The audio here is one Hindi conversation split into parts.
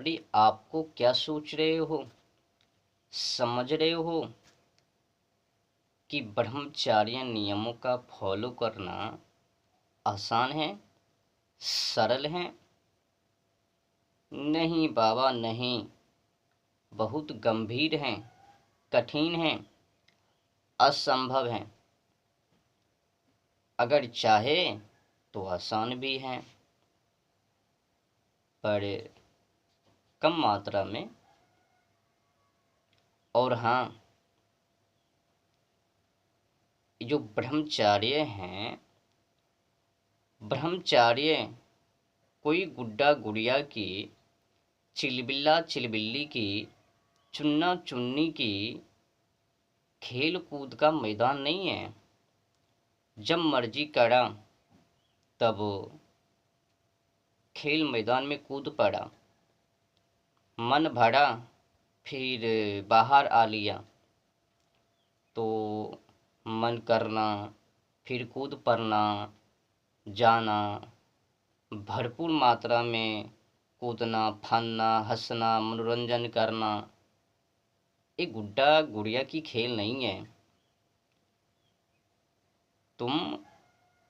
अरे आपको क्या सोच रहे हो, समझ रहे हो कि ब्रह्मचार्य नियमों का फॉलो करना आसान है, सरल है? नहीं बाबा नहीं, बहुत गंभीर हैं, कठिन हैं, असंभव हैं। अगर चाहे तो आसान भी हैं, पर कम मात्रा में। और हाँ, जो ब्रह्मचार्य हैं, ब्रह्मचार्य कोई गुड्डा गुड़िया की, चिलबिल्ला चिलबिल्ली की, चुन्ना चुन्नी की खेल कूद का मैदान नहीं है। जब मर्जी करा तब खेल मैदान में कूद पड़ा, मन भरा फिर बाहर आ लिया। तो मन करना फिर कूद पड़ना, जाना, भरपूर मात्रा में कूदना, फानना, हंसना, मनोरंजन करना, एक गुड्डा गुड़िया की खेल नहीं है। तुम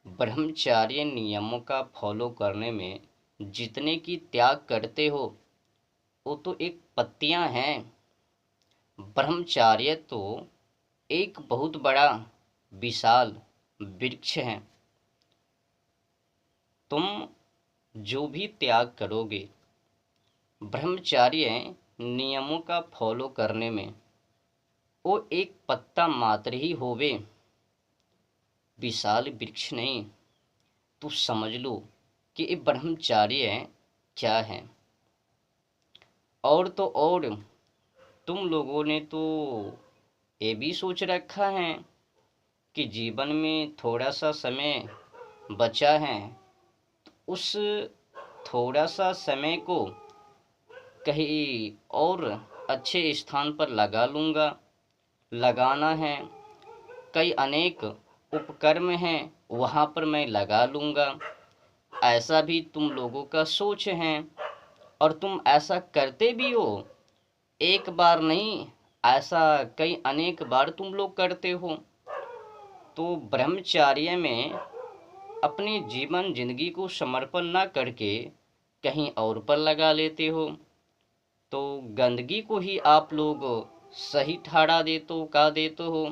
ब्रह्मचार्य नियमों का फॉलो करने में जितने की त्याग करते हो वो तो एक पत्तियां हैं। ब्रह्मचार्य तो एक बहुत बड़ा विशाल वृक्ष है। तुम जो भी त्याग करोगे ब्रह्मचार्य नियमों का फॉलो करने में, वो एक पत्ता मात्र ही होवे, विशाल वृक्ष नहीं। तो समझ लो कि ये ब्रह्मचार्य क्या है। और तो और तुम लोगों ने तो ये भी सोच रखा है कि जीवन में थोड़ा सा समय बचा है, उस थोड़ा सा समय को कहीं और अच्छे स्थान पर लगा लूँगा। लगाना है, कई अनेक उपक्रम हैं वहाँ पर मैं लगा लूँगा। ऐसा भी तुम लोगों का सोच है और तुम ऐसा करते भी हो। एक बार नहीं, ऐसा कई अनेक बार तुम लोग करते हो। तो ब्रह्मचार्य में अपनी जीवन जिंदगी को समर्पण ना करके कहीं और पर लगा लेते हो। तो गंदगी को ही आप लोग सही ठहरा देते का देते हो।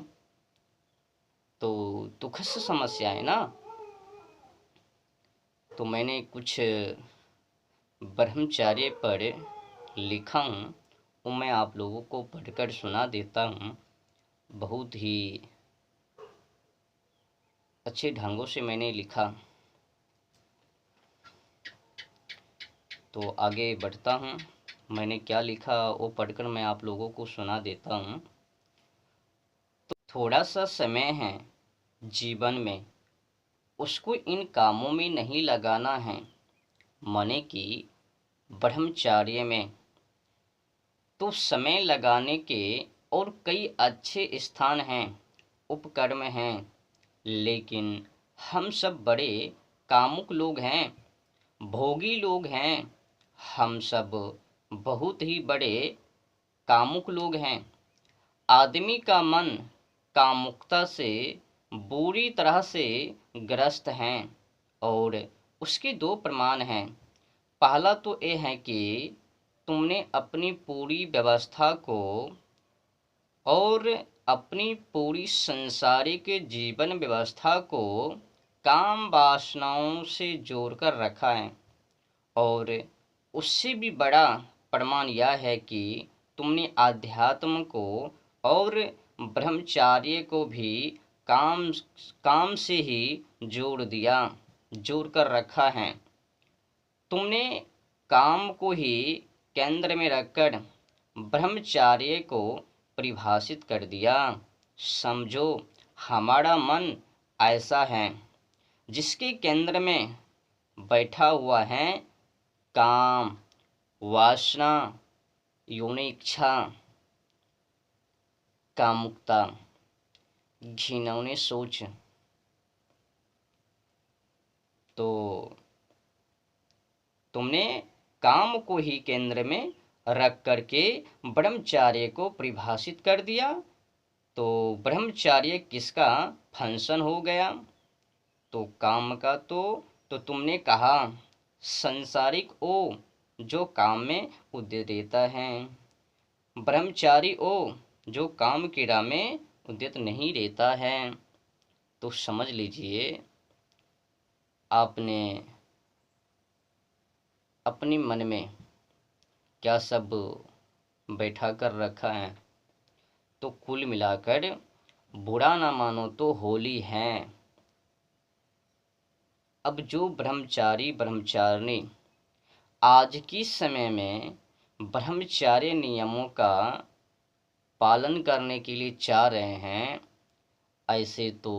तो दुखद समस्या है ना। तो मैंने कुछ ब्रह्मचार्य पर लिखा हूँ, वो मैं आप लोगों को पढ़कर सुना देता हूँ। बहुत ही अच्छे ढंगों से मैंने लिखा। तो आगे बढ़ता हूँ, मैंने क्या लिखा वो पढ़कर मैं आप लोगों को सुना देता हूँ। तो थोड़ा सा समय है जीवन में, उसको इन कामों में नहीं लगाना है, माने कि ब्रह्मचार्य में। तो समय लगाने के और कई अच्छे स्थान हैं, उपक्रम हैं, लेकिन हम सब बड़े कामुक लोग हैं, भोगी लोग हैं। हम सब बहुत ही बड़े कामुक लोग हैं। आदमी का मन कामुकता से बुरी तरह से ग्रस्त हैं और उसके दो प्रमाण हैं। पहला तो ये है कि तुमने अपनी पूरी व्यवस्था को और अपनी पूरी संसारिक जीवन व्यवस्था को काम वासनाओं से जोड़कर रखा है। और उससे भी बड़ा प्रमाण यह है कि तुमने आध्यात्म को और ब्रह्मचार्य को भी काम काम से ही जोड़ दिया, जोड़ कर रखा है। तुमने काम को ही केंद्र में रखकर ब्रह्मचार्य को परिभाषित कर दिया। समझो, हमारा मन ऐसा है जिसके केंद्र में बैठा हुआ है काम, वासना, यौन इच्छा, कामुकता, घिनौनी सोच। तो तुमने काम को ही केंद्र में रख करके ब्रह्मचार्य को परिभाषित कर दिया। तो ब्रह्मचार्य किसका फंक्शन हो गया? तो काम का। तो तुमने कहा संसारिक ओ जो काम में उद्यत रहता है, ब्रह्मचारी ओ जो काम क्रीड़ा में उद्यत नहीं रहता है। तो समझ लीजिए आपने अपनी मन में क्या सब बैठा कर रखा है। तो कुल मिलाकर बुरा ना मानो तो होली है। अब जो ब्रह्मचारी ब्रह्मचारिणी आज के समय में ब्रह्मचार्य नियमों का पालन करने के लिए चाह रहे हैं, ऐसे तो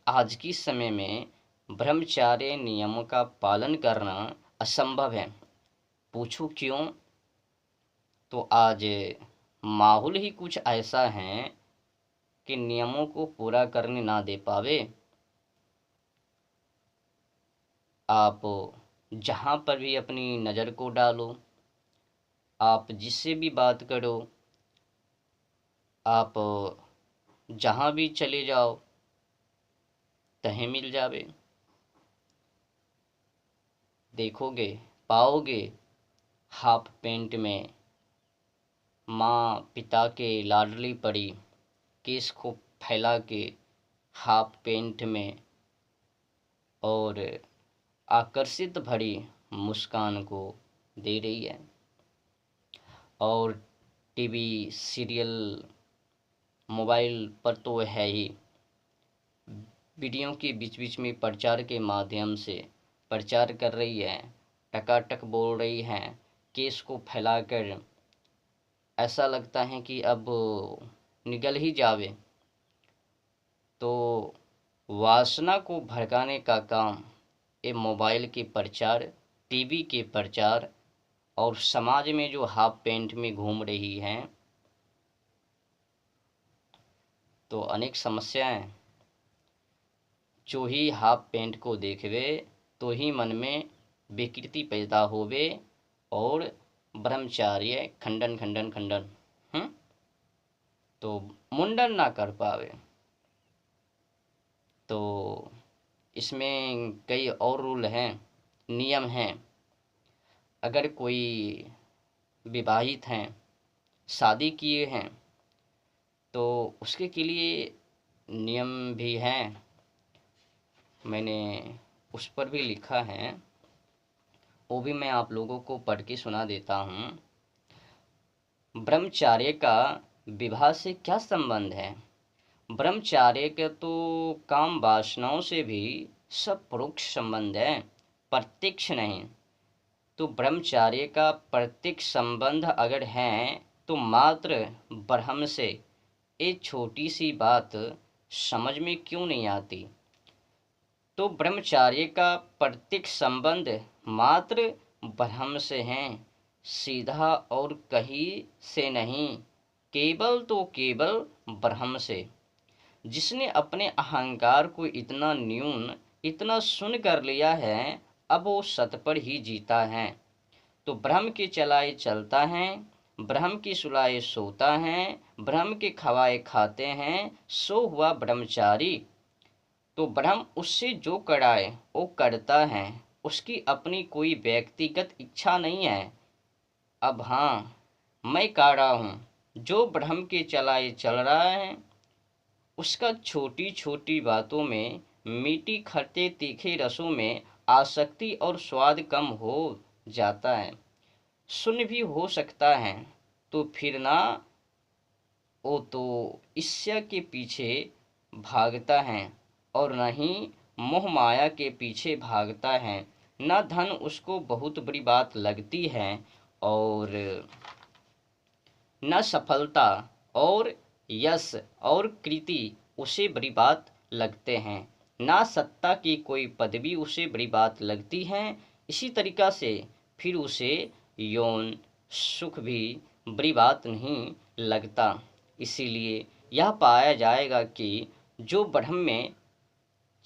आज के समय में ब्रह्मचार्य नियमों का पालन करना असंभव है। पूछो क्यों? तो आज माहौल ही कुछ ऐसा है कि नियमों को पूरा करने ना दे पावे। आप जहाँ पर भी अपनी नज़र को डालो, आप जिससे भी बात करो, आप जहाँ भी चले जाओ, तहें मिल जावे। देखोगे पाओगे हाफ पैंट में माँ पिता के लाडली पड़ी, केस को फैला के हाफ पैंट में और आकर्षित भरी मुस्कान को दे रही है। और टीवी सीरियल मोबाइल पर तो है ही, वीडियो के बीच बीच में प्रचार के माध्यम से प्रचार कर रही है, टकाटक बोल रही है, केस को फैलाकर ऐसा लगता है कि अब निगल ही जावे। तो वासना को भड़काने का काम ये मोबाइल के प्रचार, टीवी के प्रचार और समाज में जो हाफ पैंट में घूम रही हैं, तो अनेक समस्याएं। जो ही हाफ पैंट को देखवे तो ही मन में विकृति पैदा होवे और ब्रह्मचार्य खंडन खंडन खंडन तो मुंडन ना कर पावे। तो इसमें कई और रूल हैं, नियम हैं। अगर कोई विवाहित हैं, शादी किए हैं, तो उसके के लिए नियम भी हैं। मैंने उस पर भी लिखा है, वो भी मैं आप लोगों को पढ़ के सुना देता हूँ। ब्रह्मचार्य का विवाह से क्या संबंध है? ब्रह्मचार्य के तो काम वासनाओं से भी सब परोक्ष संबंध है, प्रत्यक्ष नहीं। तो ब्रह्मचार्य का प्रत्यक्ष संबंध अगर है तो मात्र ब्रह्म से। एक छोटी सी बात समझ में क्यों नहीं आती? तो ब्रह्मचार्य का प्रत्यक्ष संबंध मात्र ब्रह्म से है, सीधा और कहीं से नहीं, केवल तो केवल ब्रह्म से। जिसने अपने अहंकार को इतना न्यून, इतना शून्य कर लिया है, अब वो सत पर ही जीता है। तो ब्रह्म के चलाए चलता है, ब्रह्म की सुलाए सोता है, ब्रह्म के खवाए खाते हैं, सो हुआ ब्रह्मचारी। तो ब्रह्म उससे जो कराए वो करता है, उसकी अपनी कोई व्यक्तिगत इच्छा नहीं है। अब हाँ, मैं काढ़ा हूँ, जो ब्रह्म के चलाए चल रहा है उसका छोटी छोटी बातों में, मीठी खट्टे तीखे रसों में आसक्ति और स्वाद कम हो जाता है, शून्य भी हो सकता है। तो फिर ना वो तो ईर्ष्या के पीछे भागता है और न ही मोह माया के पीछे भागता है। न धन उसको बहुत बड़ी बात लगती है और न सफलता और यश और कृति उसे बड़ी बात लगते हैं, ना सत्ता की कोई पदवी उसे बड़ी बात लगती है। इसी तरीक़ा से फिर उसे यौन सुख भी बड़ी बात नहीं लगता। इसीलिए यह पाया जाएगा कि जो ब्रह्म में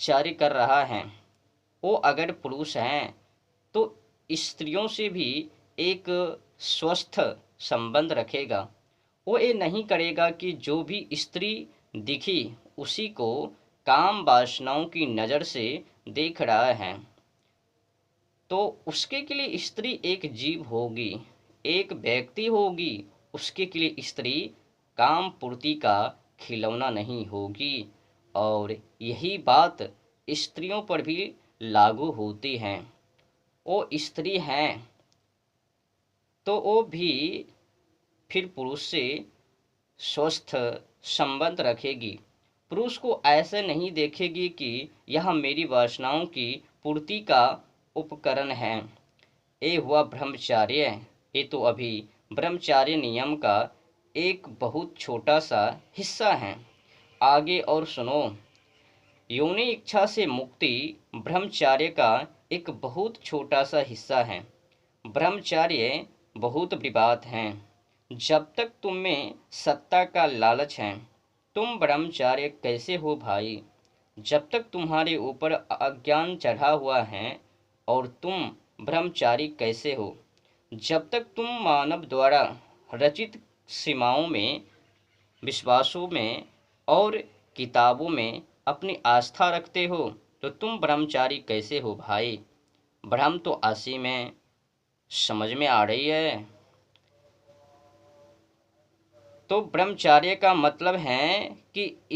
कार्य कर रहा है वो अगर पुरुष हैं तो स्त्रियों से भी एक स्वस्थ संबंध रखेगा। वो ये नहीं करेगा कि जो भी स्त्री दिखी उसी को काम वासनाओं की नज़र से देख रहा है। तो उसके के लिए स्त्री एक जीव होगी, एक व्यक्ति होगी। उसके के लिए स्त्री काम पूर्ति का खिलौना नहीं होगी। और यही बात स्त्रियों पर भी लागू होती है। वो स्त्री हैं तो वो भी फिर पुरुष से स्वस्थ संबंध रखेगी। पुरुष को ऐसे नहीं देखेगी कि यह मेरी वासनाओं की पूर्ति का उपकरण है। ये हुआ ब्रह्मचार्य। ये तो अभी ब्रह्मचार्य नियम का एक बहुत छोटा सा हिस्सा है। आगे और सुनो। योनि इच्छा से मुक्ति ब्रह्मचार्य का एक बहुत छोटा सा हिस्सा है। ब्रह्मचार्य बहुत बड़ी बात है। जब तक तुम में सत्ता का लालच है, तुम ब्रह्मचार्य कैसे हो भाई? जब तक तुम्हारे ऊपर अज्ञान चढ़ा हुआ है और तुम ब्रह्मचारी कैसे हो? जब तक तुम मानव द्वारा रचित सीमाओं में, विश्वासों में और किताबों में अपनी आस्था रखते हो, तो तुम ब्रह्मचारी कैसे हो भाई? ब्रह्म तो असीम है। समझ में आ रही है? तो ब्रह्मचार्य का मतलब है कि